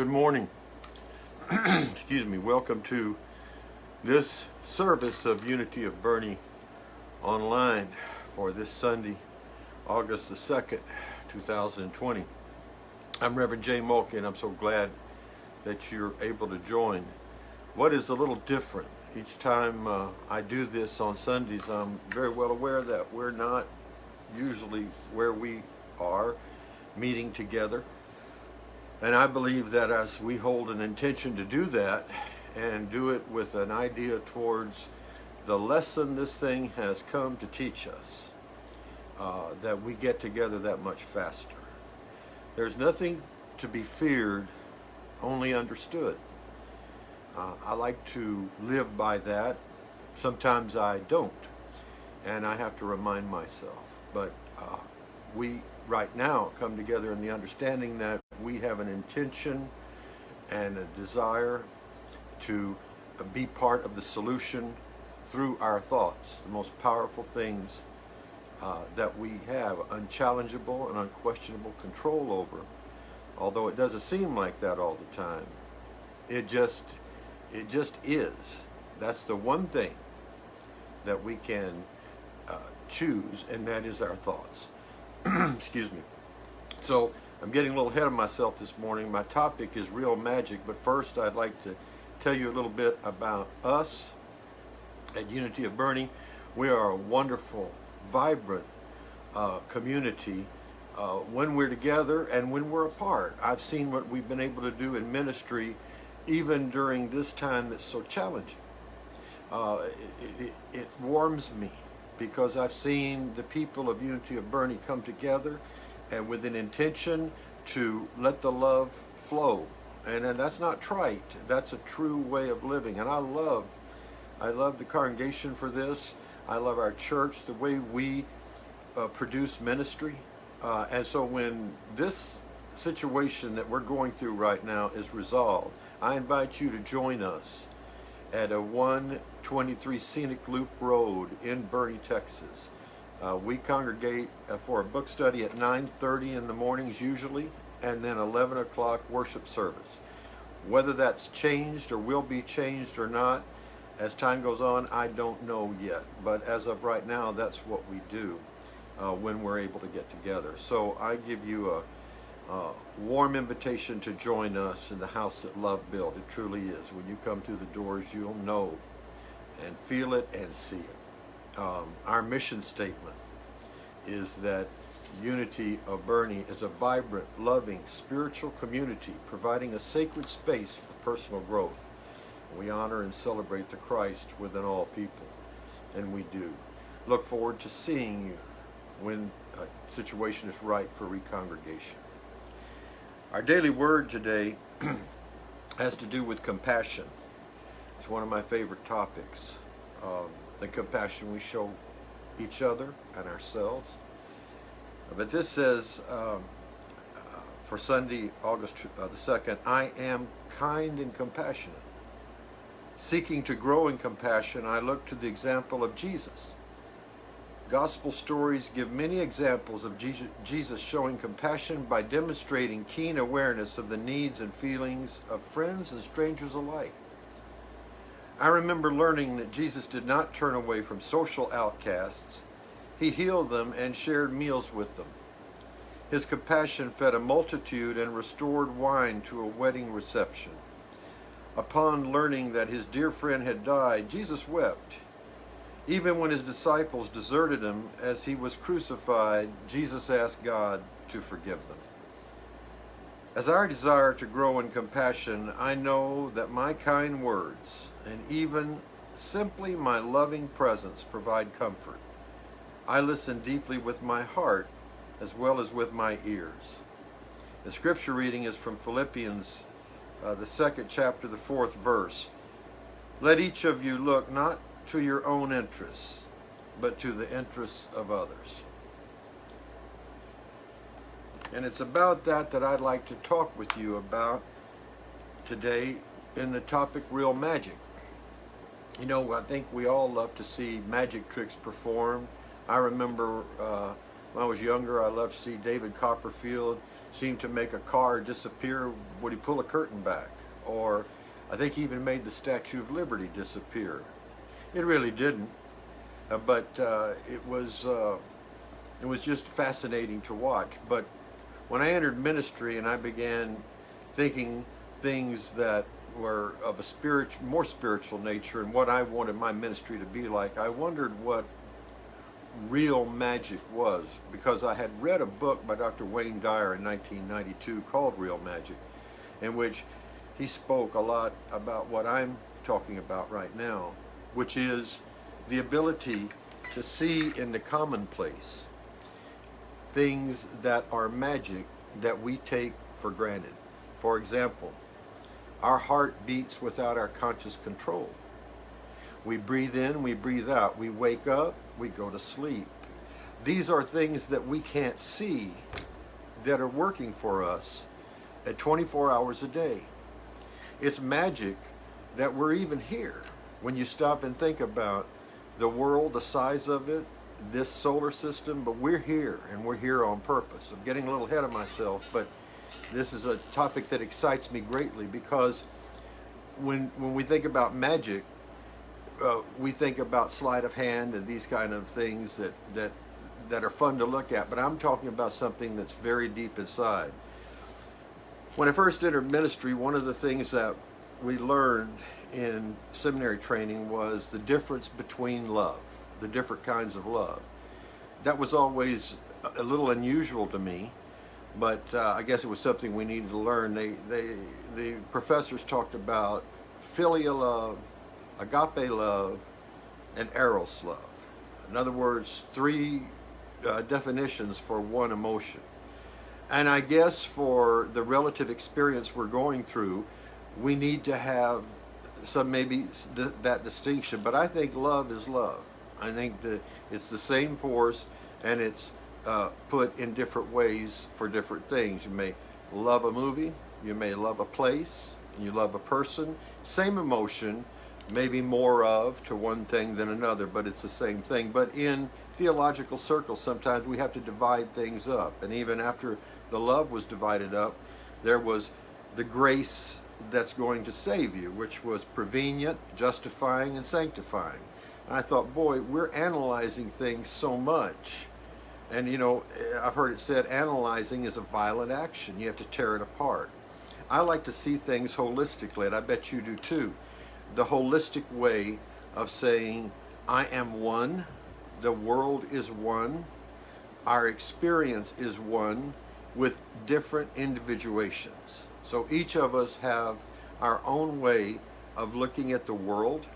Good morning. Excuse me. Welcome to this service of Unity of Bernie online for this Sunday, August the 2nd, 2020. I'm Reverend J. Mulkey, and I'm so glad that you're able to join. What is a little different each time I do this on Sundays, I'm very well aware that we're not usually where we are meeting together. And I believe that as we hold an intention to do that and do it with an idea towards the lesson this thing has come to teach us, that we get together that much faster. There's nothing to be feared, only understood. I like to live by that. Sometimes I don't, and I have to remind myself. But we right now come together in the understanding that we have an intention and a desire to be part of the solution through our thoughts, the most powerful things that we have unchallengeable and unquestionable control over. Although it doesn't seem like that all the time, it just is. That's the one thing that we can choose, and that is our thoughts. Excuse me. So I'm getting a little ahead of myself this morning. My topic is real magic, but first I'd like to tell you a little bit about us at Unity of Bernie. We are a wonderful, vibrant community when we're together and when we're apart. I've seen what we've been able to do in ministry even during this time that's so challenging. It warms me, because I've seen the people of Unity of Bernie come together and with an intention to let the love flow. And that's not trite, that's a true way of living. And I love the congregation for this. I love our church, the way we produce ministry. And so when this situation that we're going through right now is resolved, I invite you to join us at a 123 Scenic Loop Road in Bernie, Texas. We congregate for a book study at 9:30 in the mornings usually, and then 11 o'clock worship service. Whether that's changed or will be changed or not as time goes on, I don't know yet. But as of right now, that's what we do when we're able to get together. So I give you a warm invitation to join us in the house that love built. It truly is. When you come through the doors, you'll know and feel it and see it. Our mission statement is that Unity of Bernie is a vibrant, loving, spiritual community providing a sacred space for personal growth. We honor and celebrate the Christ within all people, and we do. Look forward to seeing you when a situation is right for recongregation. Our daily word today has to do with compassion. It's one of my favorite topics. The compassion we show each other and ourselves. But this says, for Sunday, August the 2nd, I am kind and compassionate. Seeking to grow in compassion, I look to the example of Jesus. Gospel stories give many examples of Jesus showing compassion by demonstrating keen awareness of the needs and feelings of friends and strangers alike. I remember learning that Jesus did not turn away from social outcasts. He healed them and shared meals with them. His compassion fed a multitude and restored wine to a wedding reception. Upon learning that his dear friend had died, Jesus wept. Even when his disciples deserted him as he was crucified, Jesus asked God to forgive them. As I desire to grow in compassion, I know that my kind words and even simply my loving presence provide comfort. I listen deeply with my heart as well as with my ears. The scripture reading is from Philippians, the 2nd chapter, the 4th verse. Let each of you look not to your own interests, but to the interests of others. And it's about that I'd like to talk with you about today in the topic real magic. You know, I think we all love to see magic tricks performed. I remember when I was younger, I loved to see David Copperfield seemed to make a car disappear when he pulled a curtain back. Or I think he even made the Statue of Liberty disappear. It really didn't, but it was just fascinating to watch. But when I entered ministry and I began thinking things that were of a more spiritual nature and what I wanted my ministry to be like, I wondered what real magic was, because I had read a book by Dr. Wayne Dyer in 1992 called Real Magic, in which he spoke a lot about what I'm talking about right now, which is the ability to see in the commonplace things that are magic that we take for granted. For example, our heart beats without our conscious control. We breathe in, we breathe out, we wake up, we go to sleep. These are things that we can't see that are working for us at 24 hours a day. It's magic that we're even here. When you stop and think about the world, the size of it, this solar system, but we're here, and we're here on purpose. I'm getting a little ahead of myself, but this is a topic that excites me greatly, because when we think about magic, we think about sleight of hand and these kind of things that are fun to look at, but I'm talking about something that's very deep inside. When I first entered ministry, one of the things that we learned in seminary training was the difference between love, the different kinds of love. That was always a little unusual to me, but I guess it was something we needed to learn. The professors talked about filial love, agape love, and eros love. In other words, three definitions for one emotion. And I guess for the relative experience we're going through, we need to have that distinction. But I think love is love. I think that it's the same force, and it's put in different ways for different things. You may love a movie, you may love a place, you love a person. Same emotion, maybe more of to one thing than another, but it's the same thing. But in theological circles, sometimes we have to divide things up. And even after the love was divided up, there was the grace that's going to save you, which was prevenient, justifying, and sanctifying. And I thought, boy, we're analyzing things so much. And you know, I've heard it said analyzing is a violent action. You have to tear it apart. I like to see things holistically, and I bet you do too. The holistic way of saying, I am one, the world is one, our experience is one, with different individuations. So each of us have our own way of looking at the world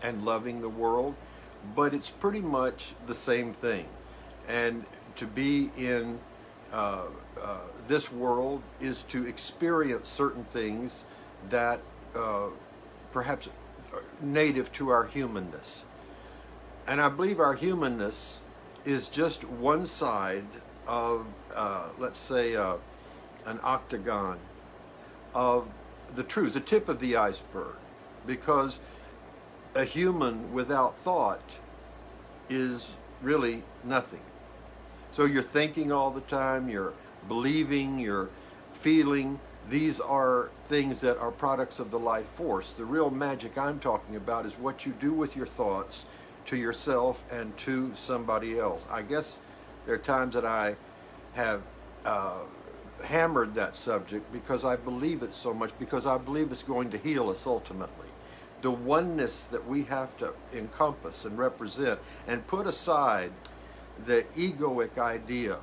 and loving the world, but it's pretty much the same thing. And to be in this world is to experience certain things that perhaps are native to our humanness. And I believe our humanness is just one side of, let's say, an octagon of the truth, the tip of the iceberg. Because a human without thought is really nothing. So you're thinking all the time, you're believing, you're feeling. These are things that are products of the life force. The real magic I'm talking about is what you do with your thoughts to yourself and to somebody else. I guess there are times that I have hammered that subject because I believe it so much, because I believe it's going to heal us ultimately. The oneness that we have to encompass and represent, and put aside the egoic idea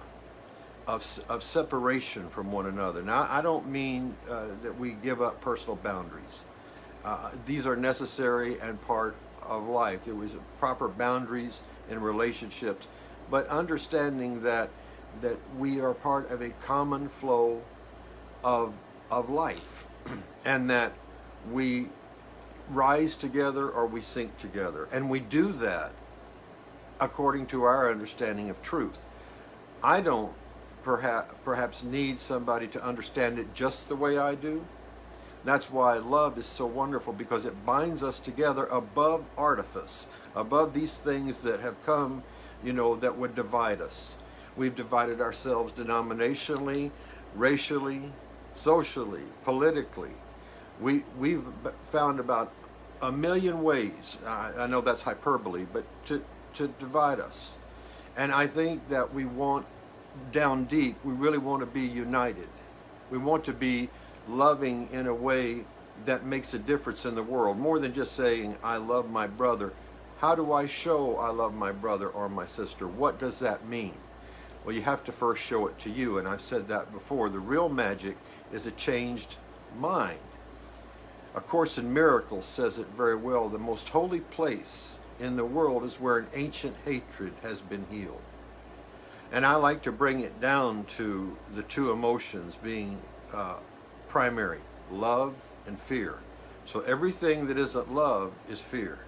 of separation from one another. Now, I don't mean that we give up personal boundaries. These are necessary and part of life. There was proper boundaries in relationships, but understanding that we are part of a common flow of life, and that we rise together or we sink together, and we do that according to our understanding of truth. I don't perhaps need somebody to understand it just the way I do. That's why love is so wonderful, because it binds us together above artifice, above these things that have come, that would divide us. We've divided ourselves denominationally. racially, socially, politically. We've found about a million ways, I know that's hyperbole, but to divide us. And I think that we want, down deep, we really want to be united. We want to be loving in a way that makes a difference in the world, more than just saying, I love my brother. How do I show I love my brother or my sister? What does that mean? Well, you have to first show it to you, and I've said that before. The real magic is a changed mind. A Course in Miracles says it very well. The most holy place in the world is where an ancient hatred has been healed. And I like to bring it down to the two emotions being primary, love and fear. So everything that isn't love is fear.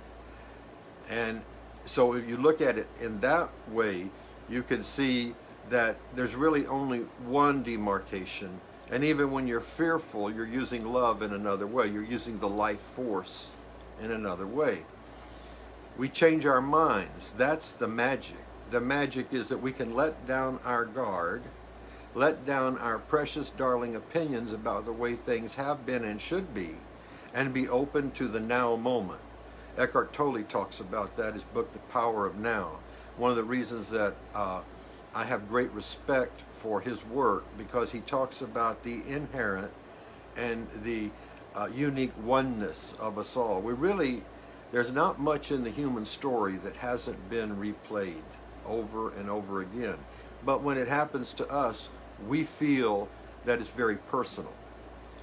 And so if you look at it in that way, you can see that there's really only one demarcation. And even when you're fearful, you're using love in another way. You're using the life force in another way. We change our minds. That's the magic. The magic is that we can let down our guard, let down our precious darling opinions about the way things have been and should be, and be open to the now moment. Eckhart Tolle talks about that in his book, The Power of Now. One of the reasons that I have great respect for his work, because he talks about the inherent and the unique oneness of us all. There's not much in the human story that hasn't been replayed over and over again. But when it happens to us, we feel that it's very personal.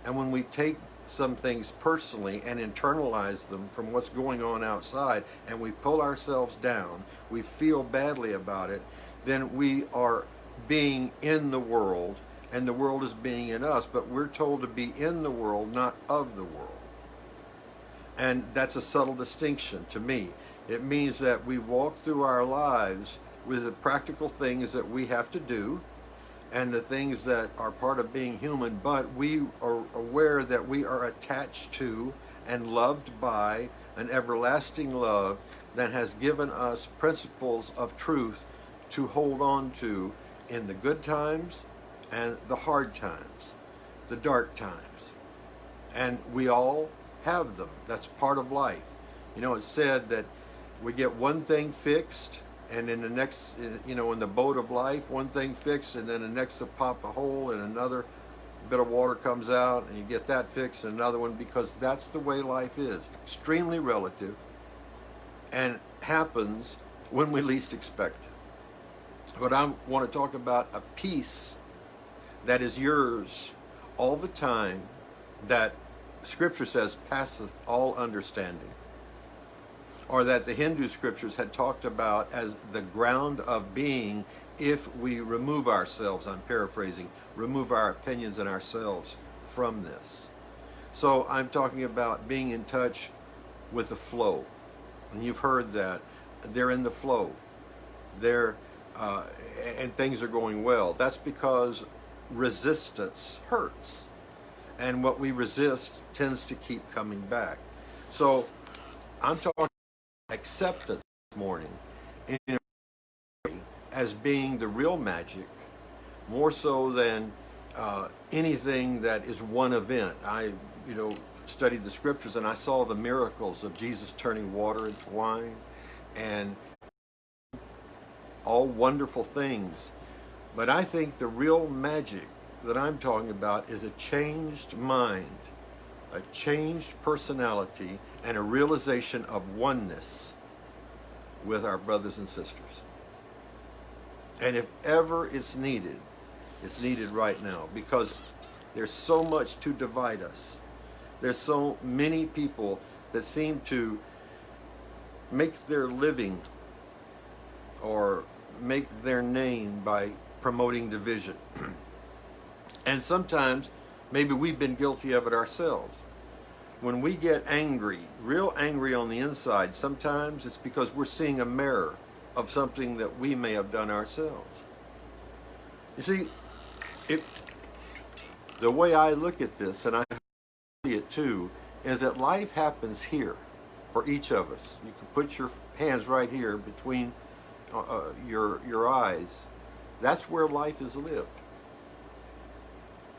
And when we take some things personally and internalize them from what's going on outside, and we pull ourselves down, we feel badly about it, then we are being in the world, and the world is being in us. But we're told to be in the world, not of the world. And that's a subtle distinction to me. It means that we walk through our lives with the practical things that we have to do and the things that are part of being human, but we are aware that we are attached to and loved by an everlasting love that has given us principles of truth to hold on to in the good times and the hard times, the dark times. And we all have them. That's part of life. You know, it's said that we get one thing fixed, and in the next, in the boat of life, one thing fixed, and then the next to pop a hole and another bit of water comes out, and you get that fixed and another one, because that's the way life is. Extremely relative, and happens when we least expect it. But I want to talk about a peace that is yours all the time, that Scripture says passeth all understanding, or that the Hindu scriptures had talked about as the ground of being if we remove ourselves, I'm paraphrasing, remove our opinions and ourselves from this. So I'm talking about being in touch with the flow. And you've heard that. They're in the flow. And things are going well. That's because resistance hurts. And what we resist tends to keep coming back. So I'm talking acceptance this morning in as being the real magic, more so than anything that is one event. I studied the scriptures, and I saw the miracles of Jesus turning water into wine, and all wonderful things. But I think the real magic that I'm talking about is a changed mind, a changed personality, and a realization of oneness with our brothers and sisters. And if ever it's needed right now, because there's so much to divide us. There's so many people that seem to make their living or make their name by promoting division. And sometimes maybe we've been guilty of it ourselves. When we get angry, real angry on the inside, sometimes it's because we're seeing a mirror of something that we may have done ourselves. You see, the way I look at this, and I see it too, is that life happens here for each of us. You can put your hands right here between your eyes. That's where life is lived.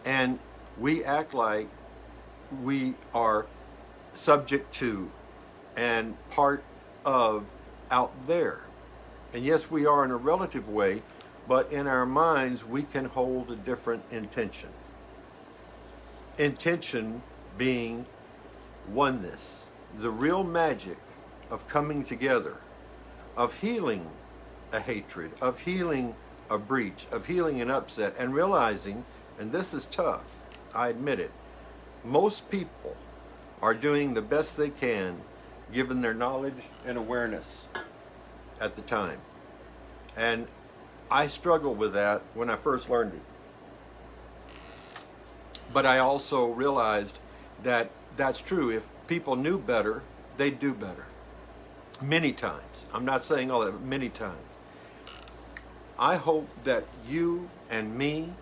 And we act like we are subject to and part of out there. And yes, we are in a relative way, but in our minds, we can hold a different intention. Intention being oneness, the real magic of coming together, of healing a hatred, of healing a breach, of healing an upset, and realizing, and this is tough, I admit it, most people are doing the best they can given their knowledge and awareness at the time. And I struggled with that when I first learned it. But I also realized that that's true. If people knew better, they'd do better. Many times. I'm not saying all that, but many times. I hope that you and me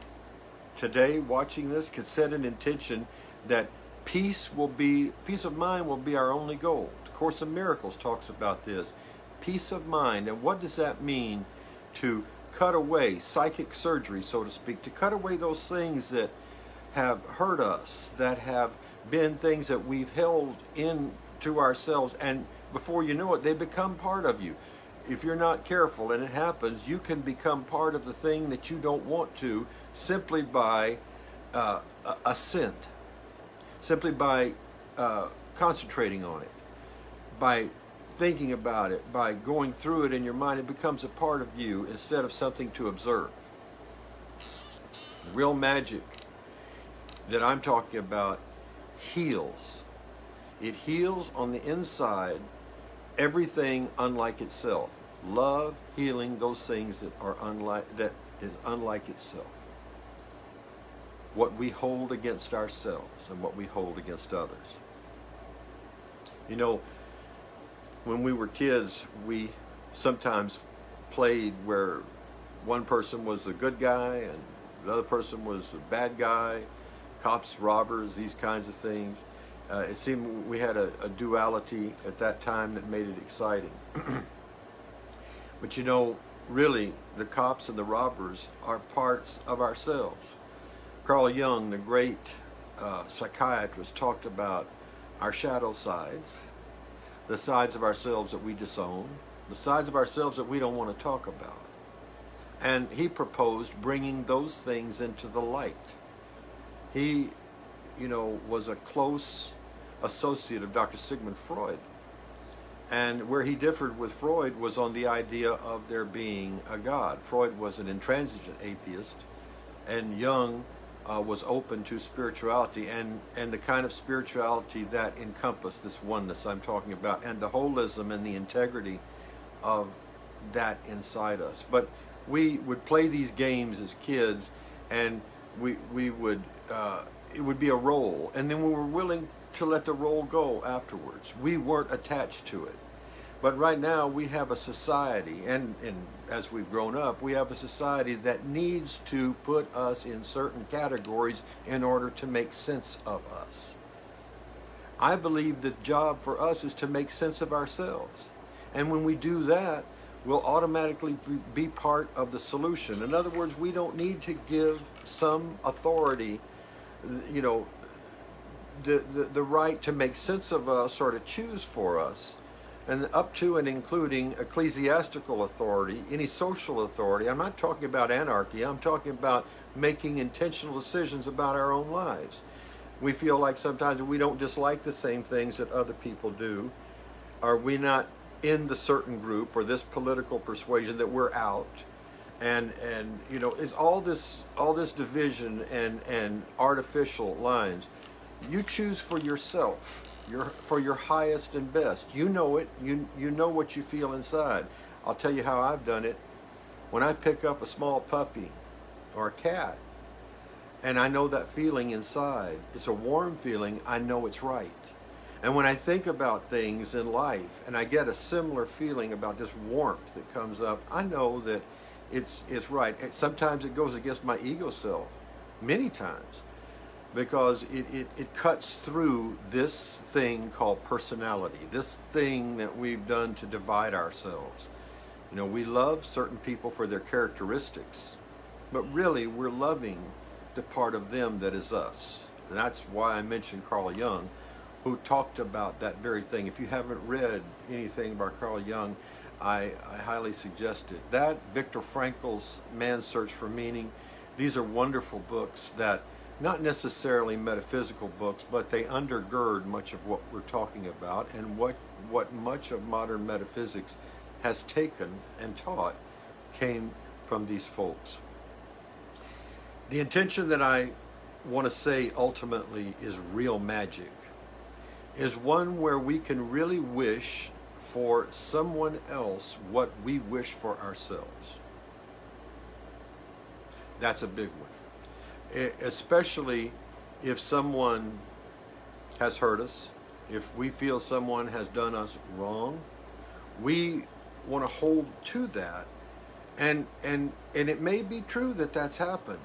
today watching this could set an intention that peace of mind will be our only goal. The Course of Miracles talks about this. Peace of mind. And what does that mean? To cut away psychic surgery, so to speak, to cut away those things that have hurt us, that have been things that we've held into ourselves, and before you know it, they become part of you. If you're not careful, and it happens, you can become part of the thing that you don't want to, simply by assent, simply by concentrating on it, by thinking about it, by going through it in your mind. It becomes a part of you instead of something to observe. The real magic that I'm talking about heals. It heals on the inside everything unlike itself. Love, healing, those things that is unlike itself. What we hold against ourselves and what we hold against others. You know, when we were kids, we sometimes played where one person was the good guy and the other person was the bad guy, cops, robbers, these kinds of things. It seemed we had a duality at that time that made it exciting. But you know, really, the cops and the robbers are parts of ourselves. Carl Jung, the great psychiatrist, talked about our shadow sides, the sides of ourselves that we disown, the sides of ourselves that we don't want to talk about. And he proposed bringing those things into the light. He, was a close associate of Dr. Sigmund Freud. And where he differed with Freud was on the idea of there being a God. Freud was an intransigent atheist, and Jung was open to spirituality and the kind of spirituality that encompassed this oneness I'm talking about, and the holism and the integrity of that inside us. But we would play these games as kids, and we would it would be a role, and then we were willing to let the role go afterwards. We weren't attached to it. But right now we have a society, and as we've grown up, we have a society that needs to put us in certain categories in order to make sense of us. I believe the job for us is to make sense of ourselves. And when we do that, we'll automatically be part of the solution. In other words, we don't need to give some authority, the right to make sense of us or to choose for us, and up to and including ecclesiastical authority, any social authority. I'm not talking about anarchy. I'm talking about making intentional decisions about our own lives. We feel like sometimes we don't dislike the same things that other people do. Are we not in the certain group or this political persuasion that we're out? And it's all this division and artificial lines. You choose for yourself, for your highest and best. You know it. You know what you feel inside. I'll tell you how I've done it. When I pick up a small puppy or a cat, and I know that feeling inside, it's a warm feeling, I know it's right. And when I think about things in life, and I get a similar feeling about this warmth that comes up, I know that it's right. Sometimes it goes against my ego self, many times, because it cuts through this thing called personality, this thing that we've done to divide ourselves. We love certain people for their characteristics, but really we're loving the part of them that is us. And that's why I mentioned Carl Jung, who talked about that very thing. If you haven't read anything about Carl Jung, I highly suggest it. That, Viktor Frankl's Man's Search for Meaning, these are wonderful books that, not necessarily metaphysical books, but they undergird much of what we're talking about, and what much of modern metaphysics has taken and taught came from these folks. The intention that I want to say ultimately is real magic, is one where we can really wish for someone else what we wish for ourselves. That's a big one. Especially if someone has hurt us, if we feel someone has done us wrong, we want to hold to that. And it may be true that that's happened,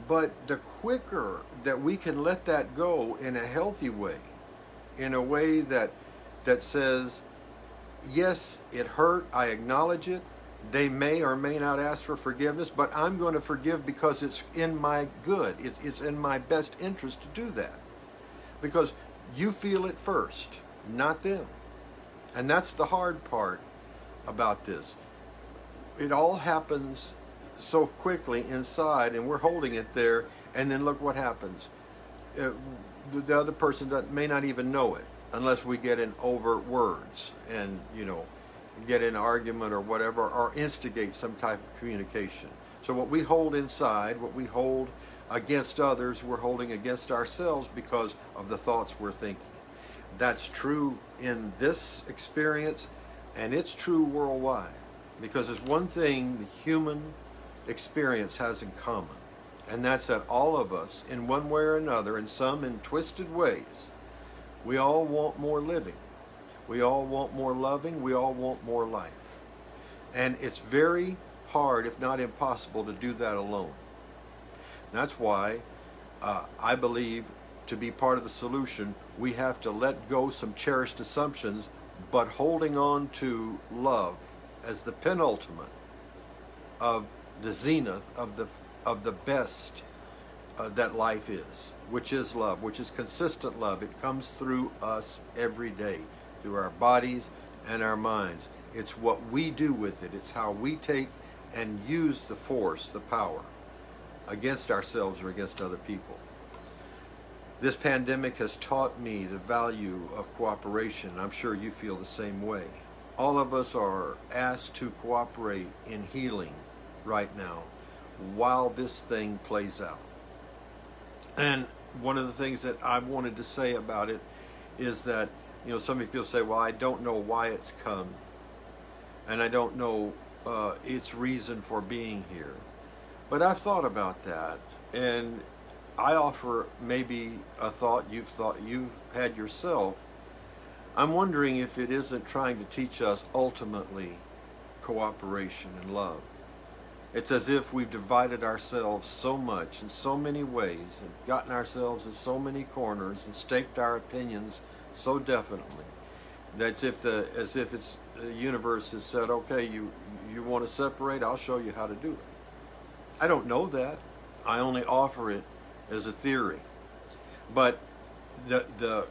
but the quicker that we can let that go in a healthy way, in a way that says, yes, it hurt, I acknowledge it, they may or may not ask for forgiveness, but I'm going to forgive because it's in my good. It's in my best interest to do that. Because you feel it first, not them. And that's the hard part about this. It all happens so quickly inside, and we're holding it there, and then look what happens. The other person may not even know it unless we get in overt words and, get in an argument or whatever, or instigate some type of communication. So what we hold inside, what we hold against others, we're holding against ourselves because of the thoughts we're thinking. That's true in this experience, and it's true worldwide, because there's one thing the human experience has in common, and that's that all of us, in one way or another, and some in twisted ways, we all want more living. We all want more loving. We all want more life. And it's very hard, if not impossible, to do that alone. And that's why I believe, to be part of the solution, we have to let go some cherished assumptions, but holding on to love as the penultimate of the zenith of the best that life is, which is love, which is consistent love. It comes through us every day, through our bodies and our minds. It's what we do with it. It's how we take and use the force, the power, against ourselves or against other people. This pandemic has taught me the value of cooperation. I'm sure you feel the same way. All of us are asked to cooperate in healing right now while this thing plays out. And one of the things that I wanted to say about it is that, some people say, well, I don't know why it's come, and I don't know its reason for being here. But I've thought about that, and I offer maybe a thought you've had yourself. I'm wondering if it isn't trying to teach us ultimately cooperation and love. It's as if we've divided ourselves so much in so many ways, and gotten ourselves in so many corners, and staked our opinions so definitely, that's as if it's the universe has said, okay, you want to separate, I'll show you how to do it. I don't know that. I only offer it as a theory. But the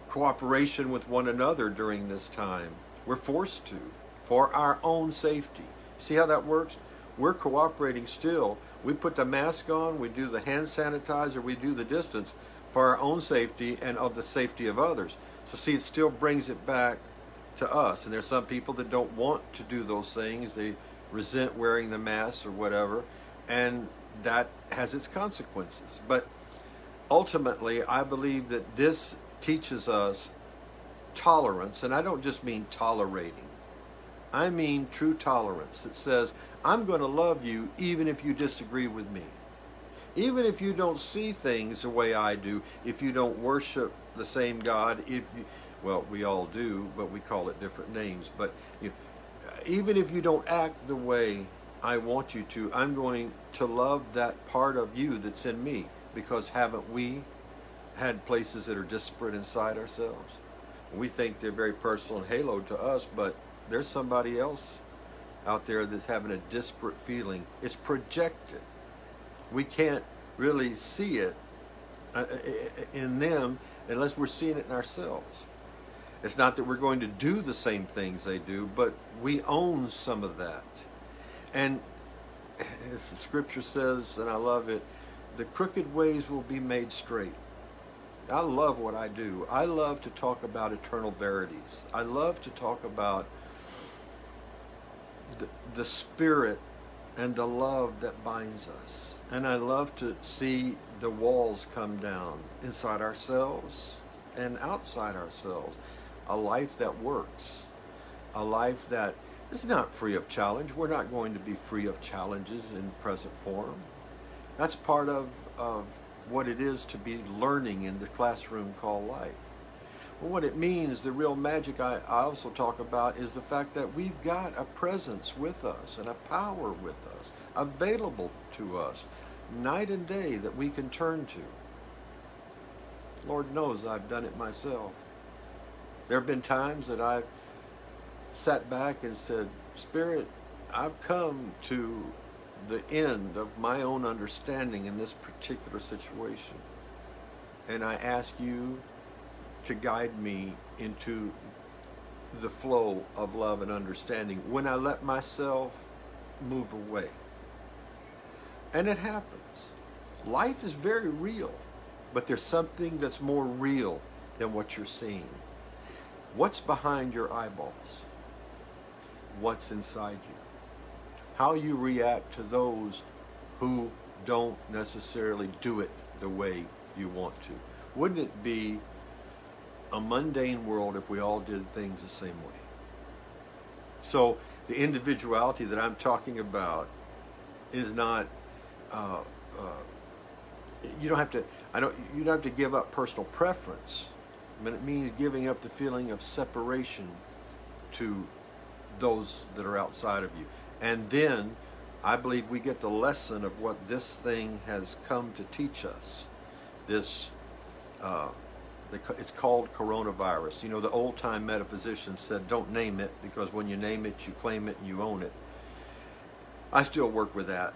cooperation with one another during this time, we're forced to, for our own safety. See how that works? We're cooperating still. We put the mask on, we do the hand sanitizer, we do the distance for our own safety and of the safety of others. So see, it still brings it back to us. And there's some people that don't want to do those things. They resent wearing the mask or whatever. And that has its consequences. But ultimately, I believe that this teaches us tolerance. And I don't just mean tolerating. I mean true tolerance that says, I'm going to love you even if you disagree with me. Even if you don't see things the way I do, if you don't worship the same God, well, we all do, but we call it different names. But even if you don't act the way I want you to, I'm going to love that part of you that's in me, because haven't we had places that are disparate inside ourselves? We think they're very personal and haloed to us, but there's somebody else out there that's having a disparate feeling. It's projected. We can't really see it in them unless we're seeing it in ourselves. It's not that we're going to do the same things they do, but we own some of that. And as the scripture says, and I love it, the crooked ways will be made straight. I love what I do. I love to talk about eternal verities. I love to talk about the spirit and the love that binds us. And I love to see the walls come down inside ourselves and outside ourselves. A life that works. A life that is not free of challenge. We're not going to be free of challenges in present form. That's part of what it is to be learning in the classroom called life. Well, what it means, the real magic I also talk about, is the fact that we've got a presence with us and a power with us, available to us, night and day, that we can turn to. Lord knows I've done it myself. There have been times that I've sat back and said, Spirit, I've come to the end of my own understanding in this particular situation. And I ask you to guide me into the flow of love and understanding when I let myself move away. And it happens. Life is very real, but there's something that's more real than what you're seeing. What's behind your eyeballs? What's inside you? How you react to those who don't necessarily do it the way you want to. Wouldn't it be a mundane world if we all did things the same way? So the individuality that I'm talking about is not, you don't have to give up personal preference, but it means giving up the feeling of separation to those that are outside of you. And then I believe we get the lesson of what this thing has come to teach us. This, it's called coronavirus. You know, the old-time metaphysicians said, don't name it, because when you name it, you claim it and you own it. I still work with that.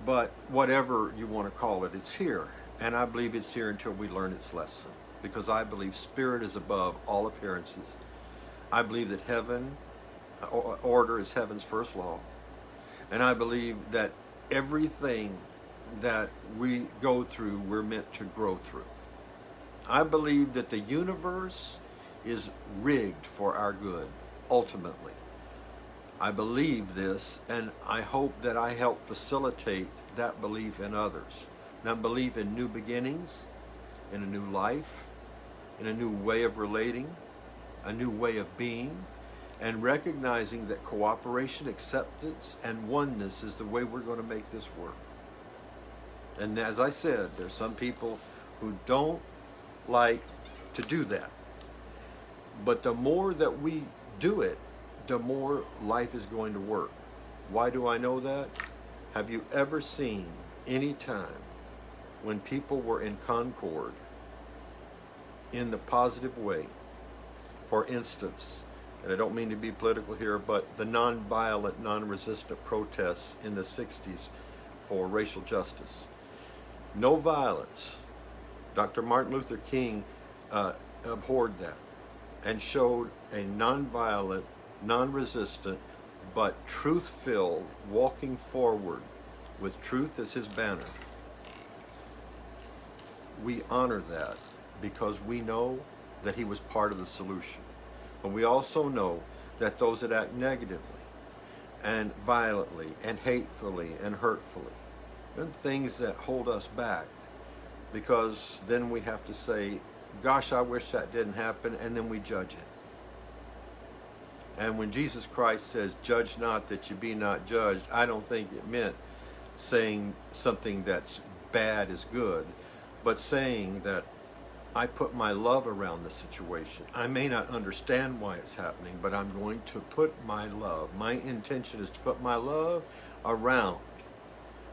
But whatever you want to call it, it's here. And I believe it's here until we learn its lesson. Because I believe spirit is above all appearances. I believe that heaven, order is heaven's first law. And I believe that everything that we go through, we're meant to grow through. I believe that the universe is rigged for our good, ultimately. I believe this, and I hope that I help facilitate that belief in others. And I believe in new beginnings, in a new life, in a new way of relating, a new way of being, and recognizing that cooperation, acceptance, and oneness is the way we're going to make this work. And as I said, there's some people who don't like to do that. But the more that we do it, the more life is going to work. Why do I know that? Have you ever seen any time when people were in concord in the positive way? For instance, and I don't mean to be political here, but the nonviolent, non-resistant protests in the 60s for racial justice. No violence. Dr. Martin Luther King abhorred that and showed a nonviolent, non-resistant, but truth-filled walking forward with truth as his banner. We honor that because we know that he was part of the solution. But we also know that those that act negatively and violently and hatefully and hurtfully, and things that hold us back, because then we have to say, gosh, I wish that didn't happen, and then we judge it. And when Jesus Christ says, judge not that you be not judged, I don't think it meant saying something that's bad is good, but saying that I put my love around the situation. I may not understand why it's happening, but I'm going to put my love. My intention is to put my love around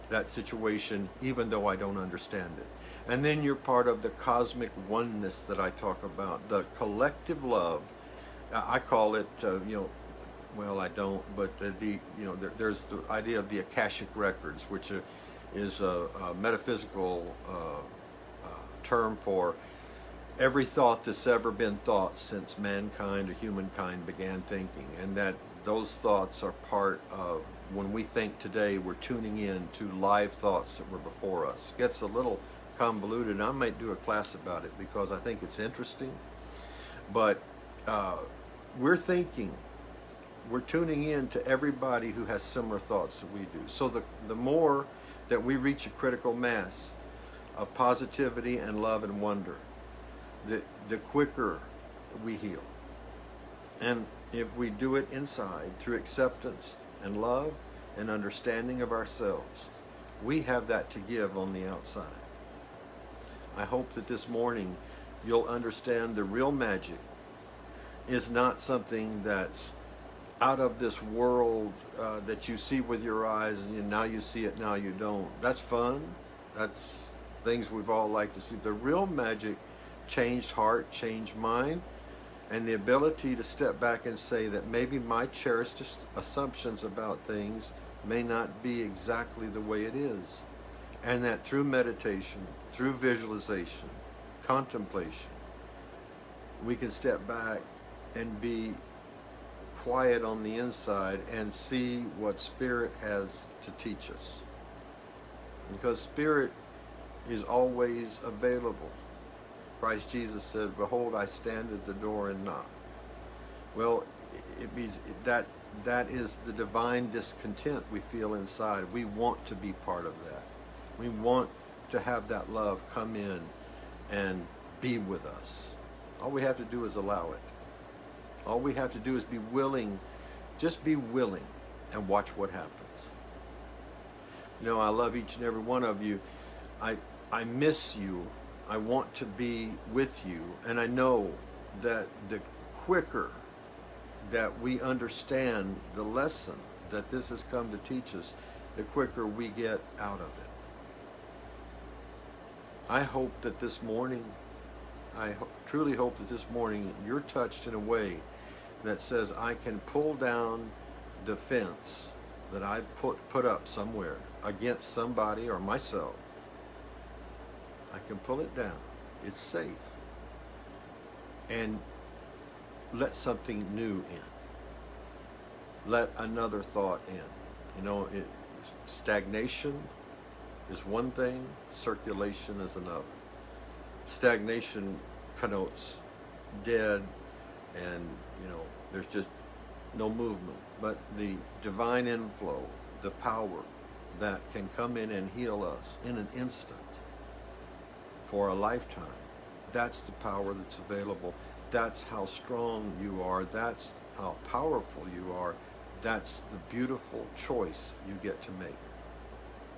that situation, even though I don't understand it. And then you're part of the cosmic oneness that I talk about, the collective love. I call it, well, I don't, but there's the idea of the Akashic records, which is a metaphysical term for every thought that's ever been thought since mankind or humankind began thinking, and that those thoughts are part of, when we think today, we're tuning in to live thoughts that were before us. It gets a little convoluted, and I might do a class about it because I think it's interesting, but we're thinking, we're tuning in to everybody who has similar thoughts that we do. So the more that we reach a critical mass of positivity and love and wonder, the quicker we heal. And if we do it inside through acceptance and love and understanding of ourselves, we have that to give on the outside. I hope that this morning you'll understand the real magic is not something that's out of this world that you see with your eyes, and now you see it, now you don't. That's fun. That's things we've all liked to see. The real magic, changed heart, changed mind, and the ability to step back and say that maybe my cherished assumptions about things may not be exactly the way it is. And that through meditation, through visualization, contemplation, we can step back and be quiet on the inside and see what Spirit has to teach us. Because Spirit is always available. Christ Jesus said, "Behold, I stand at the door and knock." Well, it means that is the divine discontent we feel inside. We want to be part of that. We want to have that love come in and be with us. All we have to do is allow it. All we have to do is be willing, just be willing, and watch what happens. You know, I love each and every one of you. I miss you. I want to be with you. And I know that the quicker that we understand the lesson that this has come to teach us, the quicker we get out of it. I hope that this morning, truly hope that this morning you're touched in a way that says, I can pull down the fence that I put up somewhere against somebody or myself. I can pull it down. It's safe. And let something new in. Let another thought in. You know, stagnation is one thing, circulation is another. Stagnation connotes dead, and you know, there's just no movement. But the divine inflow, the power that can come in and heal us in an instant for a lifetime, that's the power that's available. That's how strong you are. That's how powerful you are. That's the beautiful choice you get to make.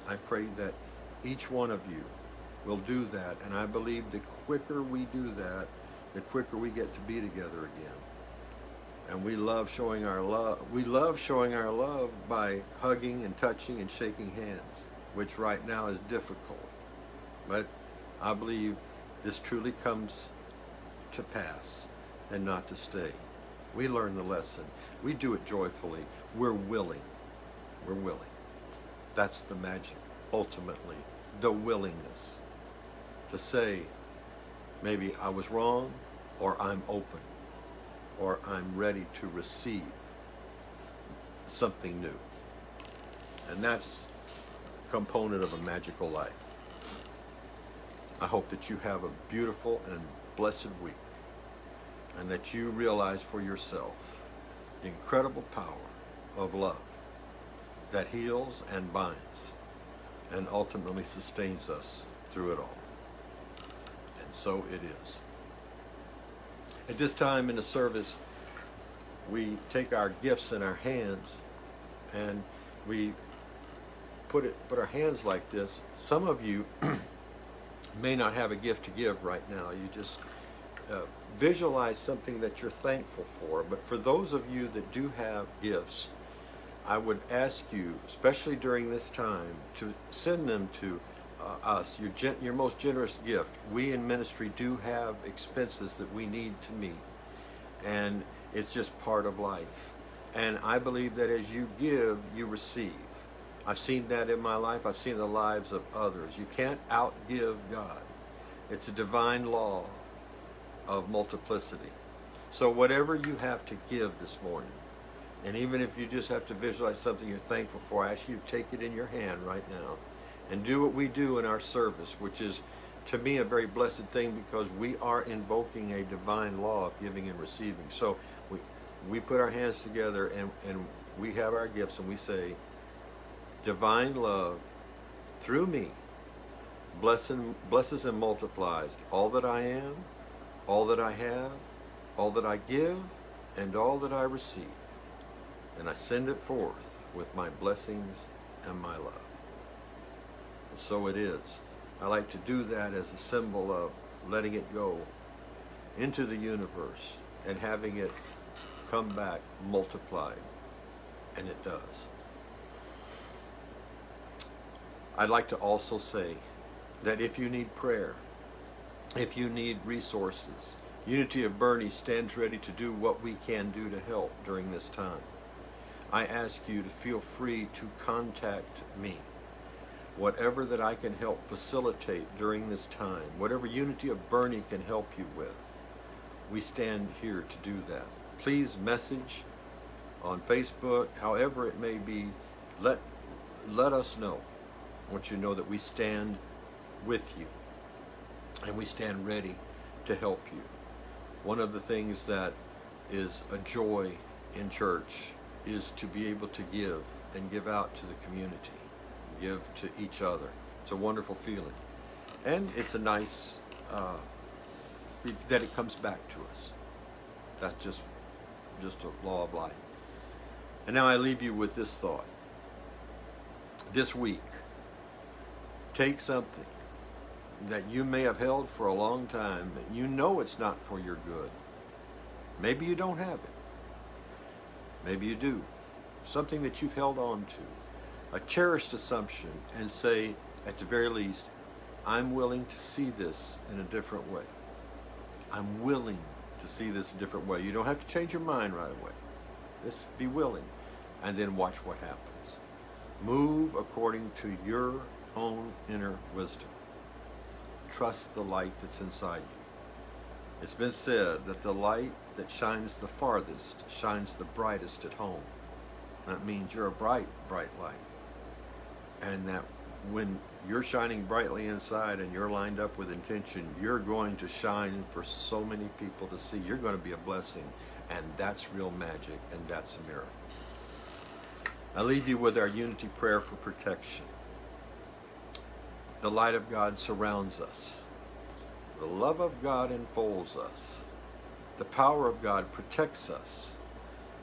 I pray that each one of you will do that, and I believe the quicker we do that, the quicker we get to be together again. And we love showing our love. We love showing our love by hugging and touching and shaking hands, which right now is difficult. But I believe this truly comes to pass and not to stay. We learn the lesson. We do it joyfully. We're willing. We're willing. That's the magic, ultimately. The willingness to say, maybe I was wrong, or I'm open, or I'm ready to receive something new. And that's a component of a magical life. I hope that you have a beautiful and blessed week, and that you realize for yourself the incredible power of love that heals and binds and ultimately sustains us through it all. And so it is. At this time in the service, we take our gifts in our hands and we put our hands like this. Some of you may not have a gift to give right now. You just visualize something that you're thankful for. But for those of you that do have gifts, I would ask you, especially during this time, to send them to us, your most generous gift. We in ministry do have expenses that we need to meet, and it's just part of life. And I believe that as you give, you receive. I've seen that in my life. I've seen the lives of others. You can't outgive God. It's a divine law of multiplicity. So whatever you have to give this morning, and even if you just have to visualize something you're thankful for, I ask you to take it in your hand right now and do what we do in our service, which is, to me, a very blessed thing, because we are invoking a divine law of giving and receiving. So we put our hands together and we have our gifts, and we say, divine love through me blesses and multiplies all that I am, all that I have, all that I give, and all that I receive. And I send it forth with my blessings and my love. And so it is. I like to do that as a symbol of letting it go into the universe and having it come back multiplied. And it does. I'd like to also say that if you need prayer, if you need resources, Unity of Bernie stands ready to do what we can do to help during this time. I ask you to feel free to contact me. Whatever that I can help facilitate during this time, whatever Unity of Bernie can help you with, we stand here to do that. Please message on Facebook, however it may be. Let us know. I want you to know that we stand with you and we stand ready to help you. One of the things that is a joy in church is to be able to give and give out to the community, give to each other. It's a wonderful feeling. And it's a nice, that it comes back to us. That's just a law of life. And now I leave you with this thought. This week, take something that you may have held for a long time, and you know it's not for your good. Maybe you don't have it. Maybe you do. Something that you've held on to, a cherished assumption, and say, at the very least, I'm willing to see this in a different way. I'm willing to see this a different way. You don't have to change your mind right away. Just be willing, and then watch what happens. Move according to your own inner wisdom. Trust the light that's inside you. It's been said that the light that shines the farthest shines the brightest at home. That means you're a bright, bright light. And that when you're shining brightly inside and you're lined up with intention, you're going to shine for so many people to see. You're going to be a blessing. And that's real magic, and that's a miracle. I leave you with our unity prayer for protection. The light of God surrounds us. The love of God enfolds us. The power of God protects us.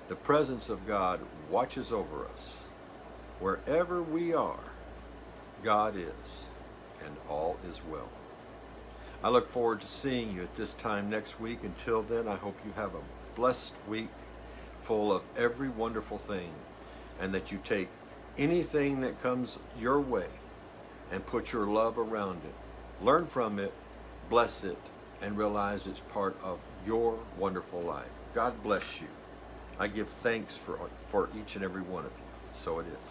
The presence of God watches over us. Wherever we are, God is, and all is well. I look forward to seeing you at this time next week. Until then, I hope you have a blessed week full of every wonderful thing, and that you take anything that comes your way and put your love around it. Learn from it, bless it, and realize it's part of your wonderful life. God bless you. I give thanks for each and every one of you. So it is.